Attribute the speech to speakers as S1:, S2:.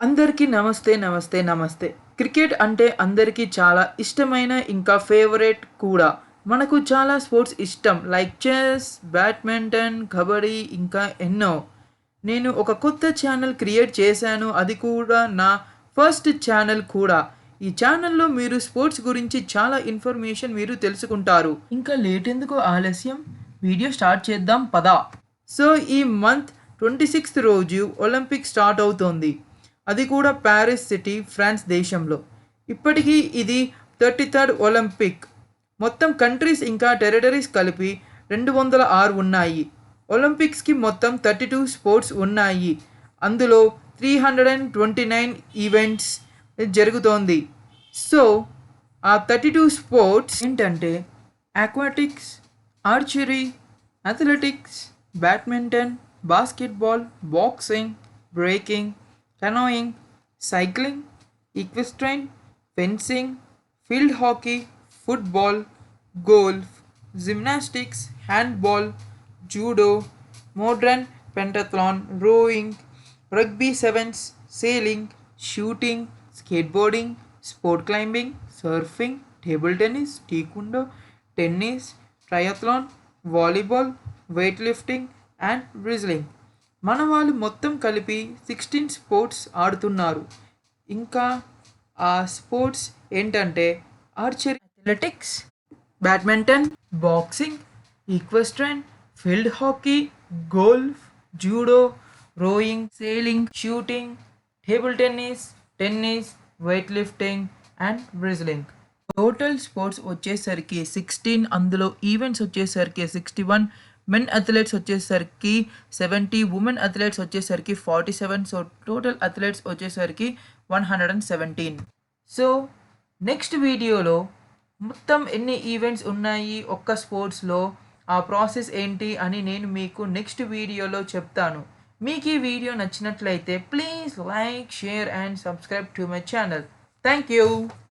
S1: అందరికీ నమస్తే, నమస్తే, నమస్తే. క్రికెట్ అంటే అందరికీ చాలా ఇష్టమైన ఇంకా ఫేవరెట్ కూడా. మనకు చాలా స్పోర్ట్స్ ఇష్టం. లైక్ చెస్, బ్యాడ్మింటన్, కబడ్డీ ఇంకా ఎన్నో. నేను ఒక కొత్త ఛానల్ క్రియేట్ చేశాను. అది కూడా నా ఫస్ట్ ఛానల్ కూడా. ఈ ఛానల్‌లో మీరు స్పోర్ట్స్ గురించి చాలా ఇన్ఫర్మేషన్ మీరు తెలుసుకుంటారు. ఇంకా లేట్ ఎందుకు ఆలస్యం? వీడియో స్టార్ట్ చేద్దాం పదా. సో ఈ మంత్ 26థ్ రోజు ఒలింపిక్ స్టార్ట్ అవుతోంది. అది కూడా ప్యారిస్ సిటీ ఫ్రాన్స్ దేశంలో. ఇప్పటికీ ఇది 33rd ఒలింపిక్. మొత్తం కంట్రీస్ ఇంకా టెరిటరీస్ కలిపి 206 ఉన్నాయి. ఒలింపిక్స్కి మొత్తం 32 స్పోర్ట్స్ ఉన్నాయి. అందులో 329 ఈవెంట్స్ జరుగుతోంది. సో ఆ 32 స్పోర్ట్స్ ఏంటంటే aquatics, archery, athletics, badminton, basketball, boxing, breaking, canoeing, cycling, equestrian, fencing, field hockey, football, golf, gymnastics, handball, judo, modern pentathlon, rowing, rugby sevens, sailing, shooting, skateboarding, sport climbing, surfing, table tennis, taekwondo, tennis, triathlon, volleyball, weightlifting and wrestling. మన వాళ్ళు మొత్తం కలిపి 16 sports ఆడుతున్నారు. ఇంకా ఆ sports ఏంటంటే archery, athletics, badminton, boxing, equestrian, field hockey, golf, judo, rowing, sailing, shooting, table tennis, tennis, weight lifting and wrestling. Total sports వచ్చేసరికి 16, అందులో ఈవెంట్స్ వచ్చేసరికి 61, మెన్ అథ్లెట్స్ వచ్చేసరికి 70, ఉమెన్ అథ్లెట్స్ వచ్చేసరికి 47. సో టోటల్ అథ్లెట్స్ వచ్చేసరికి 117. సో నెక్స్ట్ వీడియోలో మొత్తం ఎన్ని events ఉన్నాయి ఒక్క స్పోర్ట్స్లో, ఆ ప్రాసెస్ ఏంటి అని నేను మీకు నెక్స్ట్ వీడియోలో చెప్తాను. మీకు ఈ వీడియో నచ్చినట్లయితే please like, share and subscribe to my channel. Thank you.